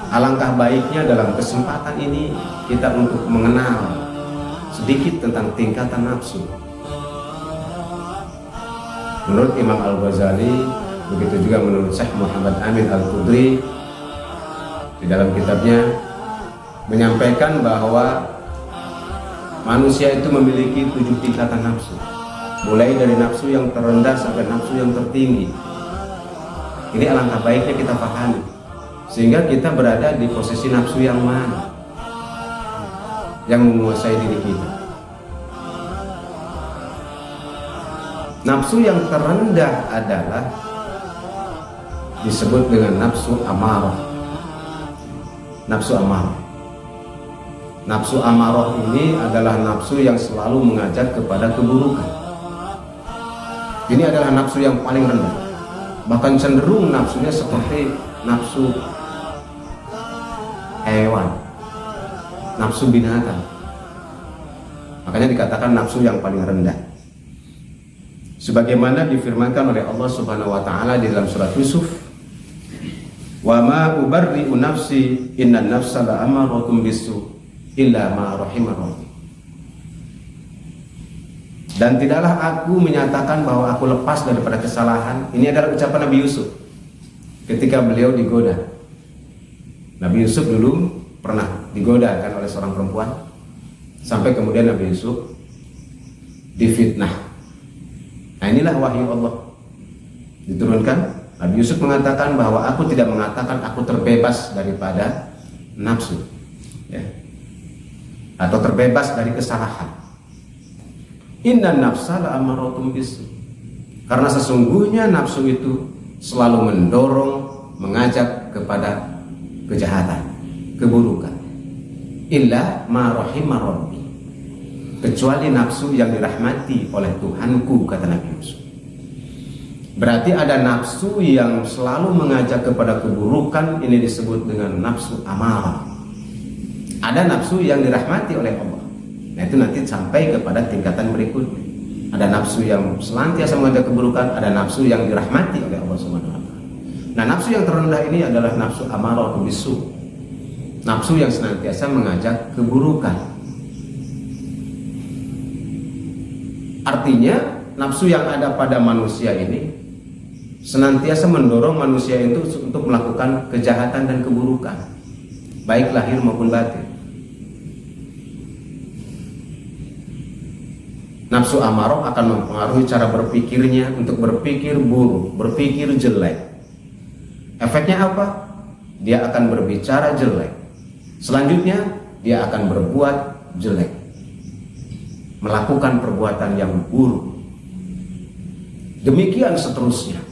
Alangkah baiknya dalam kesempatan ini kita untuk mengenal sedikit tentang tingkatan nafsu. Menurut Imam Al-Ghazali, begitu juga menurut Syekh Muhammad Amin Al-Qudri, di dalam kitabnya menyampaikan bahwa manusia itu memiliki 7 tingkatan nafsu, mulai dari nafsu yang terendah sampai nafsu yang tertinggi. Ini alangkah baiknya kita pahami, sehingga kita berada di posisi nafsu yang mana yang menguasai diri kita. Nafsu yang terendah adalah disebut dengan nafsu amarah. Nafsu amarah. Nafsu amarah ini adalah nafsu yang selalu mengajak kepada keburukan. Ini adalah nafsu yang paling rendah. Bahkan cenderung nafsunya seperti nafsu hewan, nafsu binatang. Makanya dikatakan nafsu yang paling rendah. Sebagaimana difirmankan oleh Allah Subhanahu wa taala di dalam surat Yusuf, "Wa ma ubarri'u nafsi, innan nafsa la'amaratun bisu illa ma rahimar rabbi." Dan tidaklah aku menyatakan bahwa aku lepas daripada kesalahan. Ini adalah ucapan Nabi Yusuf ketika beliau digoda. Nabi Yusuf dulu pernah digoda kan oleh seorang perempuan, sampai kemudian Nabi Yusuf difitnah. Nah, inilah wahyu Allah diturunkan. Nabi Yusuf mengatakan bahwa aku tidak mengatakan aku terbebas daripada nafsu, ya, atau terbebas dari kesalahan. Inna nafsa la'amaratun bisu. Karena sesungguhnya nafsu itu selalu mendorong, mengajak kepada kejahatan, keburukan. Illa ma rahimar rabbi, kecuali nafsu yang dirahmati oleh Tuhanku, kata Nabi Yusuf. Berarti ada nafsu yang selalu mengajak kepada keburukan, ini disebut dengan nafsu amarah. Ada nafsu yang dirahmati oleh Allah. Nah, itu nanti sampai kepada tingkatan berikutnya. Ada nafsu yang senantiasa mengajak keburukan, ada nafsu yang dirahmati oleh Allah Subhanahu wa taala. Nah, nafsu yang terendah ini adalah nafsu amarah bisu. Nafsu yang senantiasa mengajak keburukan. Artinya, nafsu yang ada pada manusia ini senantiasa mendorong manusia itu untuk melakukan kejahatan dan keburukan, baik lahir maupun batin. Nafsu amarah akan mempengaruhi cara berpikirnya untuk berpikir buruk, berpikir jelek. Efeknya apa? Dia akan berbicara jelek. Selanjutnya, dia akan berbuat jelek, melakukan perbuatan yang buruk. Demikian seterusnya.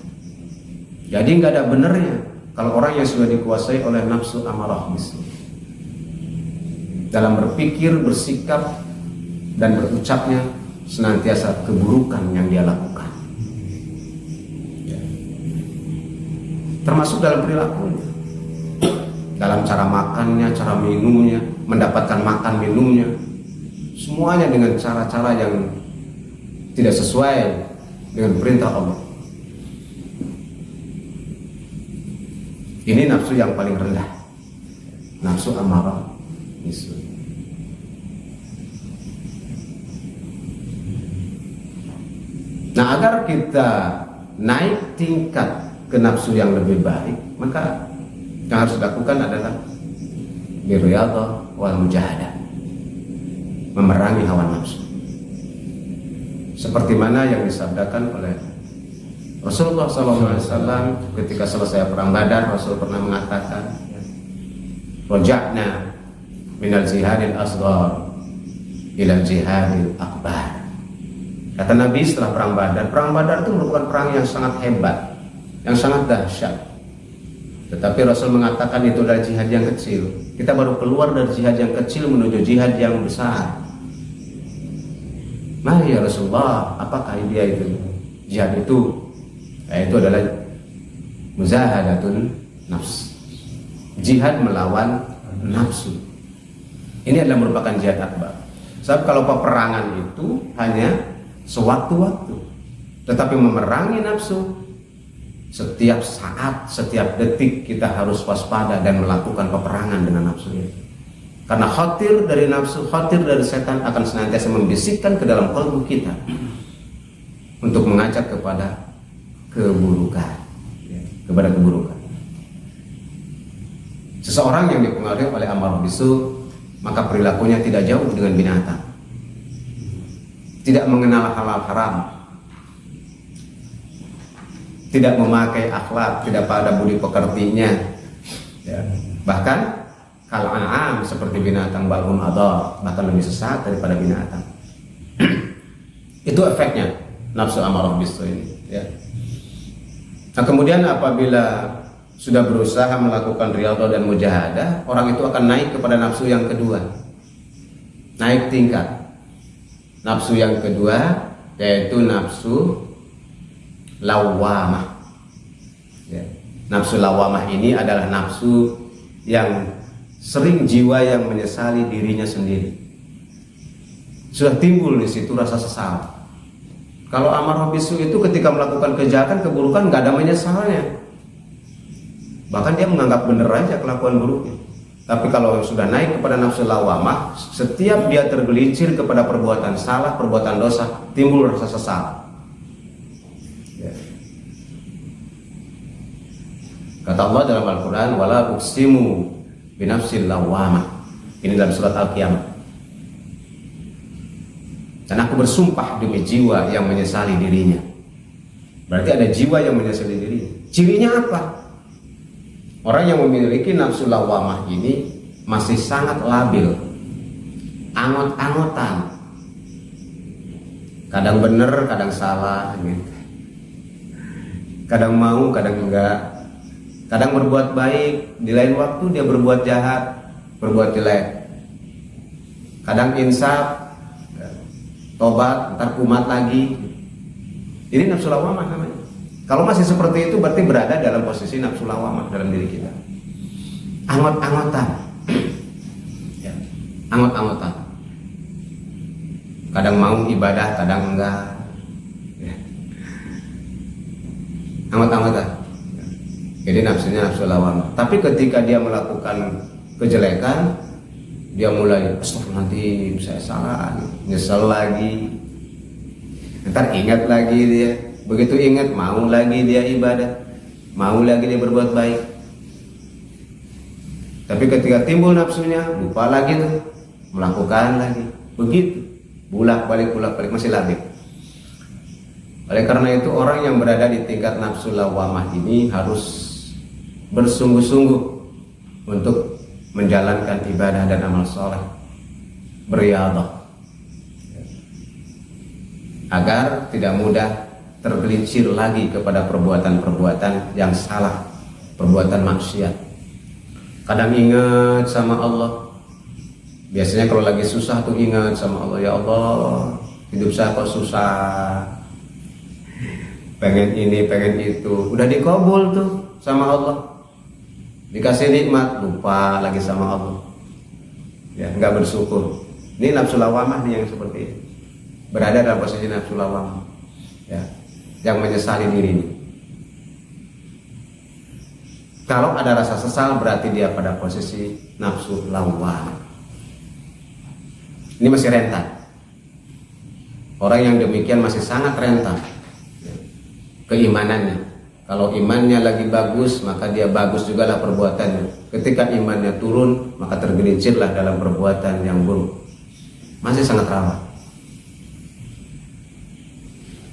Jadi nggak ada benernya kalau orang yang sudah dikuasai oleh nafsu amarah bisu, dalam berpikir, bersikap, dan berucapnya senantiasa keburukan yang dia lakukan, termasuk dalam perilakunya, dalam cara makannya, cara minumnya, mendapatkan makan minumnya, semuanya dengan cara-cara yang tidak sesuai dengan perintah Allah. Ini nafsu yang paling rendah, nafsu amarah bisu. Nah, agar kita naik tingkat ke nafsu yang lebih baik, maka yang harus dilakukan adalah birriyadhah wal mujahadah, memerangi hawa nafsu. Seperti mana yang disabdakan oleh Rasulullah SAW ketika selesai perang Badar. Rasul pernah mengatakan, raja'na minal jihadil asghar ilal jihadil akbar. Kata Nabi setelah perang Badar itu merupakan perang yang sangat hebat, yang sangat dahsyat. Tetapi Rasul mengatakan itu adalah jihad yang kecil. Kita baru keluar dari jihad yang kecil menuju jihad yang besar. Nah ya Rasulullah, apakah dia itu? Jihad itu, yaitu adalah muzahadatun nafs, jihad melawan nafsu. Ini adalah merupakan jihad akbar. Sebab kalau peperangan itu hanya sewaktu-waktu, tetapi memerangi nafsu Setiap saat, setiap detik kita harus waspada dan melakukan peperangan dengan nafsu itu. Karena khatir dari nafsu, khatir dari setan akan senantiasa membisikkan ke dalam kalbu kita untuk mengajak kepada keburukan, kepada keburukan. Seseorang yang dipengaruhi oleh amarah bisu, maka perilakunya tidak jauh dengan binatang, tidak mengenal halal haram, tidak memakai akhlak, tidak pada budi pekertinya, ya. Bahkan kalau an'am seperti binatang, balhum adha, bahkan lebih sesat daripada binatang. Itu efeknya nafsu amarah bisu ini, ya. Nah, kemudian apabila sudah berusaha melakukan riyadhah dan mujahadah, orang itu akan naik kepada nafsu yang kedua, naik tingkat. Nafsu yang kedua yaitu nafsu lawamah, ya. Nafsu lawamah ini adalah nafsu yang sering jiwa yang menyesali dirinya sendiri. Sudah timbul di situ rasa sesal. Kalau amarah bisu itu ketika melakukan kejahatan, keburukan, nggak ada menyesalnya. Bahkan dia menganggap benar aja kelakuan buruknya. Tapi kalau sudah naik kepada nafsu lawamah, setiap dia tergelincir kepada perbuatan salah, perbuatan dosa, timbul rasa sesal. Ya. Kata Allah dalam Al-Quran, wala uqsimu binafsil lawamah. Ini dalam surat Al-Qiyamah. Dan aku bersumpah demi jiwa yang menyesali dirinya. Berarti ada jiwa yang menyesali dirinya. Cirinya apa? Orang yang memiliki nafsu lawamah ini masih sangat labil, angot-angotan, kadang benar, kadang salah, kadang mau, kadang enggak, kadang berbuat baik, di lain waktu dia berbuat jahat, berbuat jelek, kadang insaf, tobat, ntar kumat lagi. Ini nafsu lawamah namanya. Kalau masih seperti itu berarti berada dalam posisi nafsu lawamah dalam diri kita. Angot-angotan, ya, angot-angotan. Kadang mau ibadah, kadang enggak, ya. Angot-angotan. Jadi nafsunya nafsu lawamah. Tapi ketika dia melakukan kejelekan, dia mulai astagfirullahaladzim, saya salah, nyesel lagi. Ntar ingat lagi dia. Begitu ingat, mau lagi dia ibadah, mau lagi dia berbuat baik. Tapi ketika timbul nafsunya, lupa lagi tuh, melakukan lagi. Begitu, bolak-balik masih labil. Oleh karena itu orang yang berada di tingkat nafsu lawamah ini harus bersungguh-sungguh untuk menjalankan ibadah dan amal soleh, beriyadhah, agar tidak mudah tergelincir lagi kepada perbuatan-perbuatan yang salah, perbuatan maksiat. Kadang ingat sama Allah. Biasanya kalau lagi susah tuh ingat sama Allah, ya Allah, hidup saya kok susah, pengen ini, pengen itu. Udah dikabul tuh sama Allah, dikasih nikmat, lupa lagi sama Allah, ya, nggak bersyukur. Ini nafsu lawamah nih yang seperti ini, berada dalam posisi nafsu lawamah, ya, yang menyesali dirinya. Kalau ada rasa sesal berarti dia pada posisi nafsu lawamah. Ini masih rentan. Orang yang demikian masih sangat rentan, ya, keimanannya. Kalau imannya lagi bagus, maka dia bagus juga lah perbuatannya. Ketika imannya turun, maka tergelincirlah dalam perbuatan yang buruk. Masih sangat rawan.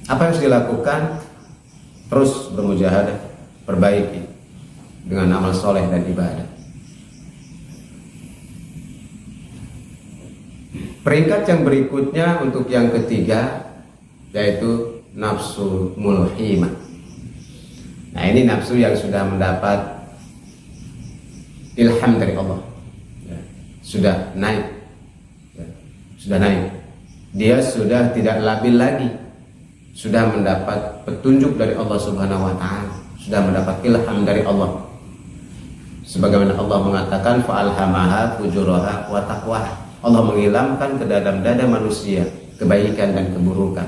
Apa yang harus dilakukan? Terus bermujahadah, perbaiki dengan amal soleh dan ibadah. Peringkat yang berikutnya untuk yang ketiga yaitu nafsu mulhimah. Nah, ini nafsu yang sudah mendapat ilham dari Allah, ya, sudah naik, ya, sudah naik. Dia sudah tidak labil lagi, sudah mendapat petunjuk dari Allah Subhanahu wa Ta'ala, sudah mendapat ilham dari Allah. Sebagaimana Allah mengatakan, fa'alhamaha fujuraha wa taqwaha. Allah mengilhamkan ke dalam dada manusia kebaikan dan keburukan.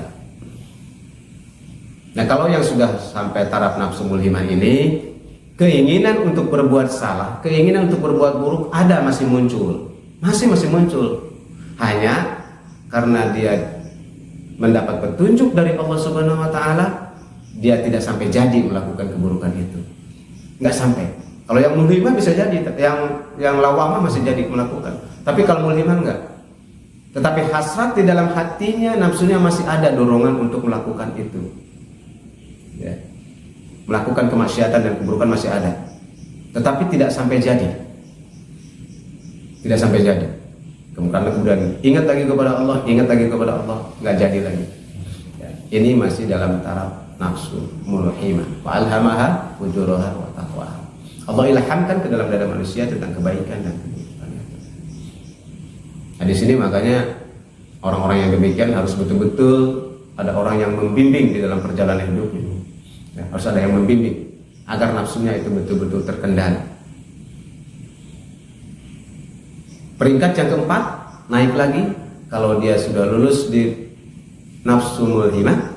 Nah, kalau yang sudah sampai taraf nafsu mulhimah ini, keinginan untuk berbuat salah, keinginan untuk berbuat buruk masih muncul. Masih muncul. Hanya karena dia mendapat petunjuk dari Allah Subhanahu wa taala, dia tidak sampai jadi melakukan keburukan itu. Enggak sampai. Kalau yang mulhimah bisa jadi, yang lawamah masih jadi melakukan. Tapi kalau mulhimah enggak. Tetapi hasrat di dalam hatinya, nafsunya masih ada dorongan untuk melakukan itu. Ya. Melakukan kemaksiatan dan keburukan masih ada. Tetapi tidak sampai jadi. Tidak sampai jadi. Kemudian ingat lagi kepada Allah, nggak jadi lagi. Ya. Ini masih dalam taraf nafsu mulhimah. Wa alhamaha fujuraha wa taqwaha. Allah ilhamkan ke dalam dada manusia tentang kebaikan dan keburukan. Nah, di sini makanya orang-orang yang demikian harus betul-betul ada orang yang membimbing di dalam perjalanan hidupnya. Ya, harus ada yang membimbing agar nafsunya itu betul-betul terkendali. Peringkat yang keempat, naik lagi. Kalau dia sudah lulus di nafsu mulhimah,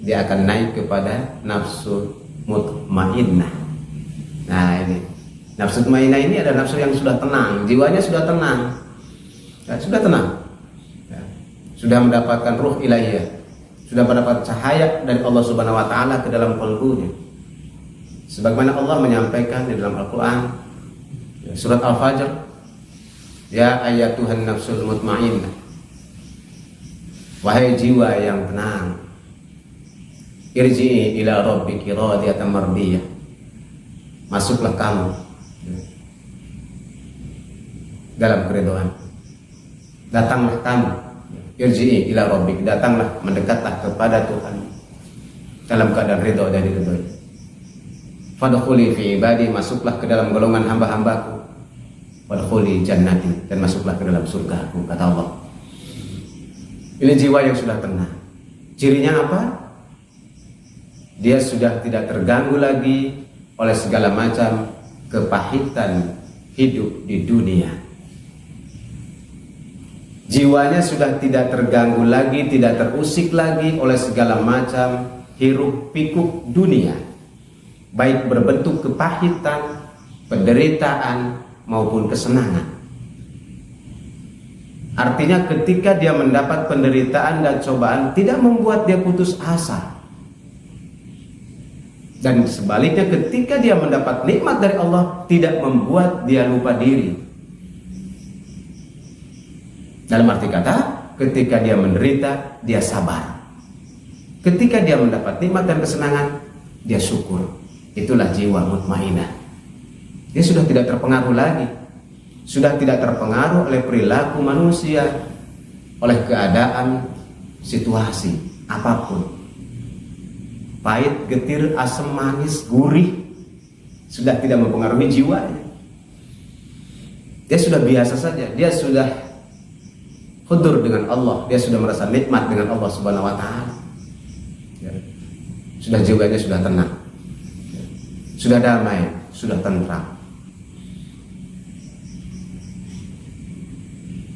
dia akan naik kepada nafsu mutmainnah. Nah, ini nafsu mutmainnah ini ada nafsu yang sudah tenang, jiwanya sudah tenang, ya, sudah tenang, ya, sudah mendapatkan ruh ilahiyah, sudah mendapat cahaya dari Allah Subhanahu wa taala ke dalam qalbunya. Sebagaimana Allah menyampaikan di dalam Al-Qur'an, ya, surat Al-Fajr, ya ayyatuhan nafsul mutmainnah, wahai jiwa yang tenang, irji'i ila rabbiki radiyatan mardiyah, masuklah kamu dalam keridhaan, datanglah kamu, irji'i ila rabbik, datanglah, mendekatlah kepada Tuhan dalam keadaan ridha dan diridhoi. Fadkhuli fi ibadi, masuklah ke dalam golongan hamba-hambaku. Wadkhuli jannati, dan masuklah ke dalam surgaku, kata Allah. Ini jiwa yang sudah tenang. Cirinya apa? Dia sudah tidak terganggu lagi oleh segala macam kepahitan hidup di dunia. Jiwanya sudah tidak terganggu lagi, tidak terusik lagi oleh segala macam hiruk pikuk dunia, baik berbentuk kepahitan, penderitaan maupun kesenangan. Artinya ketika dia mendapat penderitaan dan cobaan, tidak membuat dia putus asa. Dan sebaliknya ketika dia mendapat nikmat dari Allah, tidak membuat dia lupa diri. Dalam arti kata, ketika dia menderita, dia sabar. Ketika dia mendapat nikmat dan kesenangan, dia syukur. Itulah jiwa mutmainnah. Dia sudah tidak terpengaruh lagi, sudah tidak terpengaruh oleh perilaku manusia, oleh keadaan, situasi, apapun. Pahit, getir, asam, manis, gurih, sudah tidak mempengaruhi jiwanya. Dia sudah biasa saja, dia sudah hudur dengan Allah, dia sudah merasa nikmat dengan Allah Subhanahu wa taala. Ya. Sudah jiwanya sudah tenang, ya. Sudah damai, sudah tentram.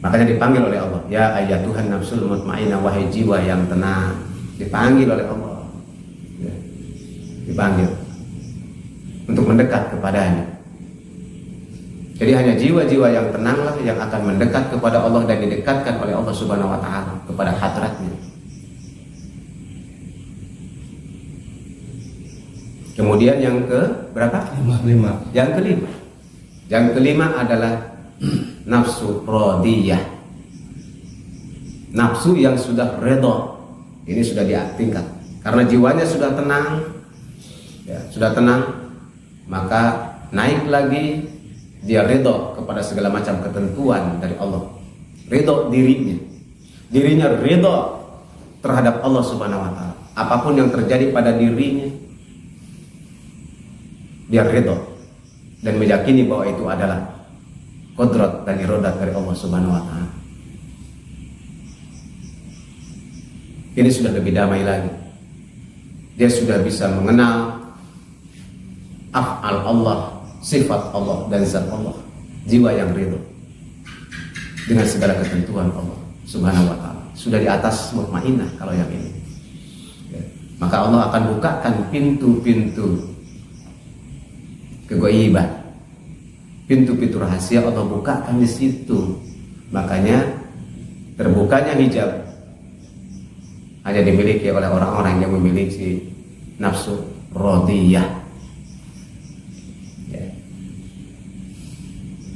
Makanya dipanggil oleh Allah, ya ayyatuhan nafsul mutmainnah, wahai jiwa yang tenang. Dipanggil oleh Allah, ya. Dipanggil untuk mendekat kepadanya. Jadi hanya jiwa-jiwa yang tenanglah yang akan mendekat kepada Allah dan didekatkan oleh Allah Subhanahu wa taala kepada hadratnya. Kemudian yang ke berapa? Lima. Yang kelima adalah nafsu radiyah, nafsu yang sudah redha. Ini sudah ditingkat karena jiwanya sudah tenang, ya, sudah tenang, maka naik lagi dia redha kepada segala macam ketentuan dari Allah, redha dirinya redha terhadap Allah Subhanahu wa taala. Apapun yang terjadi pada dirinya, dia redha dan meyakini bahwa itu adalah qudrat dan iradat dari Allah Subhanahu wa taala. Ini sudah lebih damai lagi. Dia sudah bisa mengenal af'al Allah, sifat Allah dan zat Allah. Jiwa yang ridho dengan segala ketentuan Allah Subhanahu wa taala. Sudah di atas mutmainnah kalau yang ini. Ya. maka Allah akan bukakan pintu-pintu kegoibah, pintu-pintu rahasia Allah bukakan di situ. Makanya terbukanya hijab hanya dimiliki oleh orang-orang yang memiliki nafsu radiyah. Ya.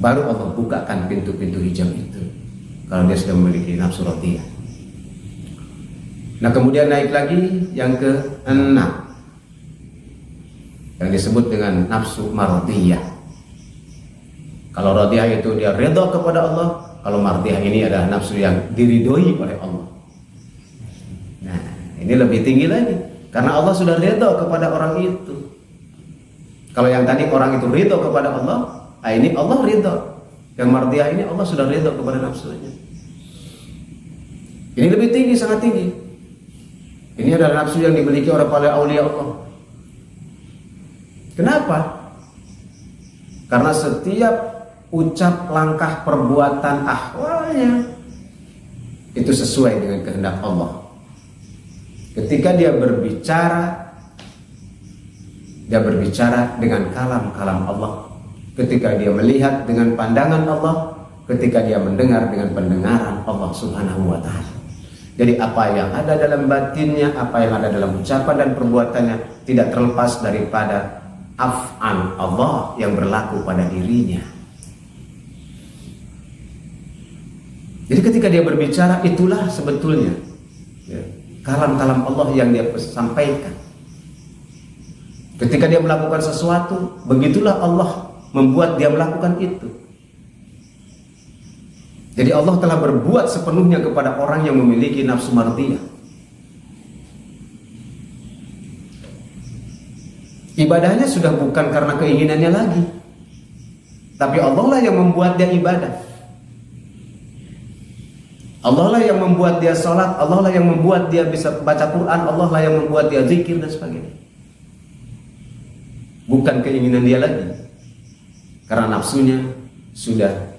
Baru Allah bukakan pintu-pintu hijab itu kalau dia sudah memiliki nafsu radiyah. Nah, kemudian naik lagi yang ke-6 yang disebut dengan nafsu mardiyah. Kalau radiyah itu dia ridha kepada Allah, kalau mardiyah ini adalah nafsu yang diridhoi oleh Allah. Nah, ini lebih tinggi lagi karena Allah sudah ridha kepada orang itu. Kalau yang tadi orang itu ridha kepada Allah, ini Allah ridha. Yang mardiyah ini Allah sudah ridha kepada nafsunya. Ini lebih tinggi, sangat tinggi. Ini adalah nafsu yang dimiliki oleh para aulia Allah. Kenapa? Karena setiap ucap, langkah, perbuatan, ahwalnya itu sesuai dengan kehendak Allah. Ketika dia berbicara dengan kalam-kalam Allah. Ketika dia melihat dengan pandangan Allah, ketika dia mendengar dengan pendengaran Allah Subhanahu wa ta'ala. Jadi apa yang ada dalam batinnya, apa yang ada dalam ucapan dan perbuatannya tidak terlepas daripada af'al Allah yang berlaku pada dirinya. Jadi ketika dia berbicara, itulah sebetulnya ya, kalam-kalam Allah yang dia sampaikan. Ketika dia melakukan sesuatu, begitulah Allah membuat dia melakukan itu. Jadi Allah telah berbuat sepenuhnya kepada orang yang memiliki nafsu mardiyah. Ibadahnya sudah bukan karena keinginannya lagi, tapi Allah lah yang membuat dia ibadah. Allah lah yang membuat dia sholat, Allah lah yang membuat dia bisa baca Quran, Allah lah yang membuat dia zikir dan sebagainya. Bukan keinginan dia lagi, karena nafsunya sudah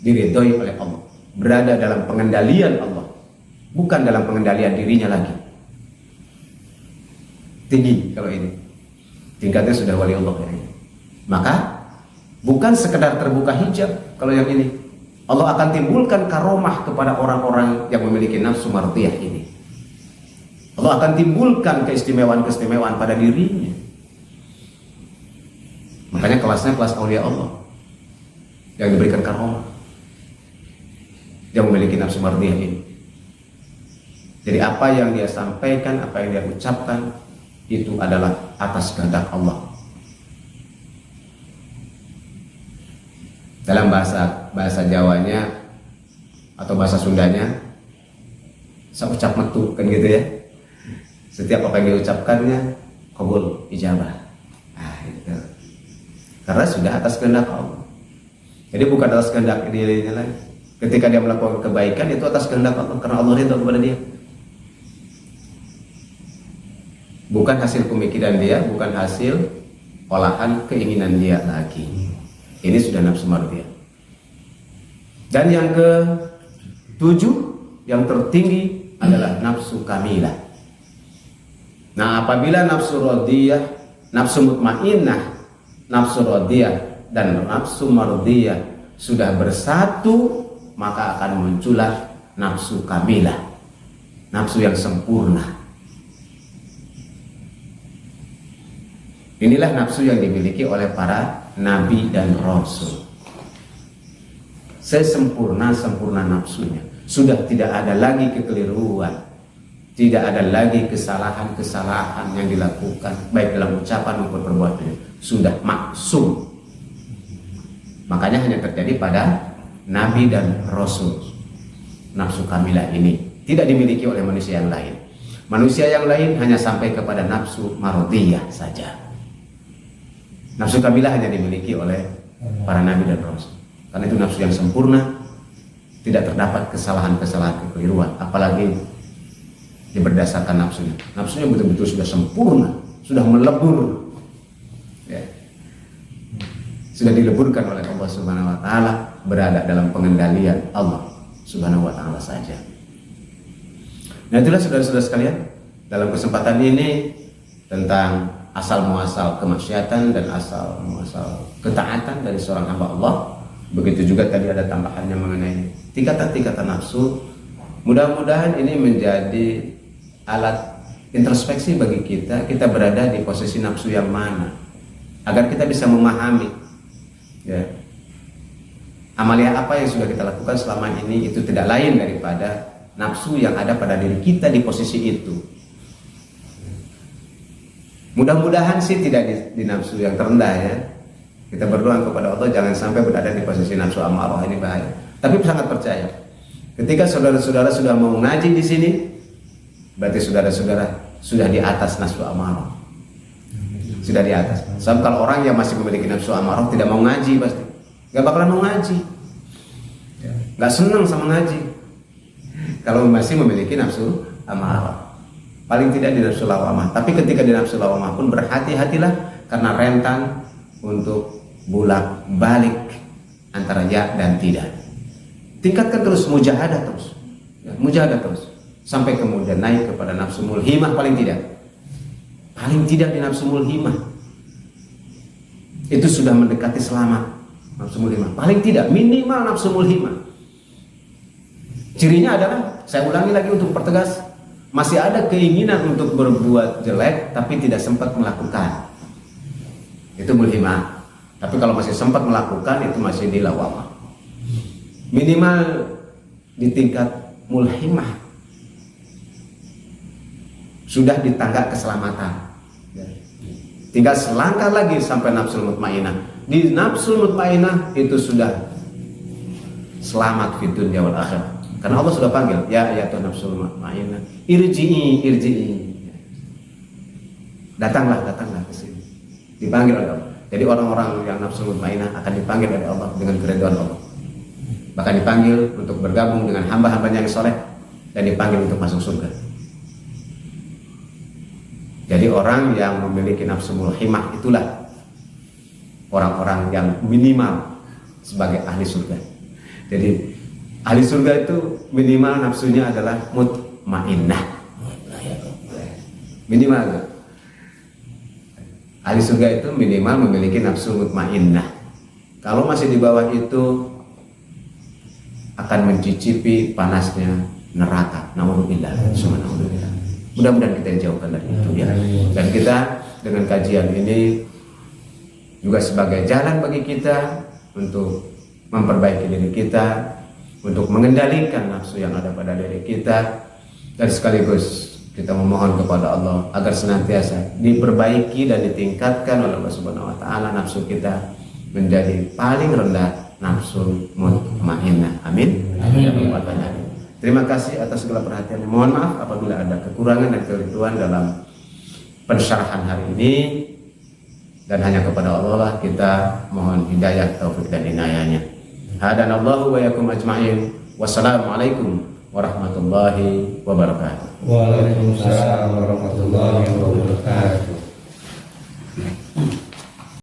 diridhoi oleh Allah, berada dalam pengendalian Allah, bukan dalam pengendalian dirinya lagi. Tinggi kalau ini, tingkatnya sudah wali Allah ya. Maka bukan sekedar terbuka hijab. Kalau yang ini, Allah akan timbulkan karomah kepada orang-orang yang memiliki nafsu mardiyah ini. Allah akan timbulkan keistimewaan-keistimewaan pada dirinya. Makanya kelasnya kelas aulia Allah yang diberikan karomah, yang memiliki nafsu mardiyah ini. Jadi apa yang dia sampaikan, apa yang dia ucapkan, itu adalah atas kehendak Allah. Dalam bahasa Jawanya atau bahasa Sundanya, saucap metu kan gitu ya. Setiap apa yang diucapkannya qabul, ijabah. Itu. Karena sudah atas kehendak Allah. Jadi bukan atas kehendak dirinya lagi. Ketika dia melakukan kebaikan, itu atas kehendak Allah, karena Allah ridha kepada dia. Bukan hasil pemikiran dia, bukan hasil olahan keinginan dia lagi. Ini sudah nafsu mardiyah. Dan yang ke-7, yang tertinggi adalah nafsu kamilah. Nah, apabila nafsu radiyah, nafsu mutmainnah, nafsu radiyah dan nafsu mardiyah sudah bersatu, maka akan muncullah nafsu kamilah, nafsu yang sempurna. Inilah nafsu yang dimiliki oleh para nabi dan rasul. Sesempurna-sempurna nafsunya. Sudah tidak ada lagi kekeliruan, tidak ada lagi kesalahan-kesalahan yang dilakukan baik dalam ucapan maupun perbuatan. Sudah maksum. Makanya hanya terjadi pada nabi dan rasul. Nafsu kamilah ini tidak dimiliki oleh manusia yang lain. Manusia yang lain hanya sampai kepada nafsu mardiyah saja. Nafsu kamilah hanya dimiliki oleh para nabi dan rasul. Karena itu nafsu yang sempurna, tidak terdapat kesalahan-kesalahan, kekeliruan, apalagi dia berdasarkan nafsunya. Nafsunya betul-betul sudah sempurna, sudah melebur, ya. Sudah dileburkan oleh Allah Subhanahu wa ta'ala, berada dalam pengendalian Allah Subhanahu wa ta'ala saja. Nah, itulah saudara-saudara sekalian, dalam kesempatan ini tentang asal muasal kemaksiatan dan asal muasal ketaatan dari seorang hamba Allah. Begitu juga tadi ada tambahannya mengenai tingkatan-tingkatan nafsu. Mudah-mudahan ini menjadi alat introspeksi bagi kita berada di posisi nafsu yang mana, agar kita bisa memahami ya, amalia apa yang sudah kita lakukan selama ini itu tidak lain daripada nafsu yang ada pada diri kita di posisi itu. Mudah-mudahan sih tidak di nafsu yang terendah ya. Kita berdoa kepada Allah jangan sampai berada di posisi nafsu amarah, ini bahaya. Tapi sangat percaya, ketika saudara-saudara sudah mau ngaji di sini, berarti saudara-saudara sudah di atas nafsu amarah. Sudah di atas. Sebab kalau orang yang masih memiliki nafsu amarah tidak mau ngaji pasti gak bakalan mau ngaji, gak senang sama ngaji kalau masih memiliki nafsu amarah. Paling tidak di nafsu lawamah. Tapi ketika di nafsu lawamah pun berhati-hatilah, karena rentan untuk bolak balik antara ya dan tidak. Tingkatkan terus mujahadah terus ya, mujahadah terus sampai kemudian naik kepada nafsu mulhimah. Paling tidak di nafsu mulhimah itu sudah mendekati selamat. Nafsu mulhimah paling tidak minimal nafsu mulhimah. Cirinya adalah, saya ulangi lagi untuk pertegas, masih ada keinginan untuk berbuat jelek tapi tidak sempat melakukan, itu mulhimah. Tapi kalau masih sempat melakukan, itu masih di lawamah. Minimal di tingkat mulhimah sudah di tangga keselamatan. Tinggal selangkah lagi sampai nafsul mutmainah. Di nafsul mutmainah itu sudah selamat fid dunya wal akhirah. Karena Allah sudah panggil, ya ayatuhan nafsul mutmainah, irji'i. Datanglah ke sini. Dipanggil oleh Allah. Jadi orang-orang yang nafsul mutmainah akan dipanggil oleh Allah dengan keridhaan Allah. Bahkan dipanggil untuk bergabung dengan hamba-hambanya yang soleh, dan dipanggil untuk masuk surga. Jadi orang yang memiliki nafsu mulhimah itulah orang-orang yang minimal sebagai ahli surga. Jadi ahli surga itu minimal nafsunya adalah mutmainnah. Minimal. Ahli surga itu minimal memiliki nafsu mutmainnah. Kalau masih di bawah itu akan mencicipi panasnya neraka. Naudzubillah. Mudah-mudahan kita dijauhkan dari itu ya. Dan kita dengan kajian ini juga sebagai jalan bagi kita untuk memperbaiki diri kita, untuk mengendalikan nafsu yang ada pada diri kita, dan sekaligus kita memohon kepada Allah agar senantiasa diperbaiki dan ditingkatkan oleh Allah Subhanahu wa taala nafsu kita menjadi paling rendah, nafsu mutmainnah. Amin. Amin. Terima kasih atas segala perhatiannya. Mohon maaf apabila ada kekurangan dan kekeliruan dalam pensyarahan hari ini, dan hanya kepada Allah lah kita mohon hidayah, taufik dan inayahnya. Hadanallahu wa yakum ajma'in. Wassalamualaikum warahmatullahi wabarakatuh. Waalaikumsalam warahmatullahi wabarakatuh.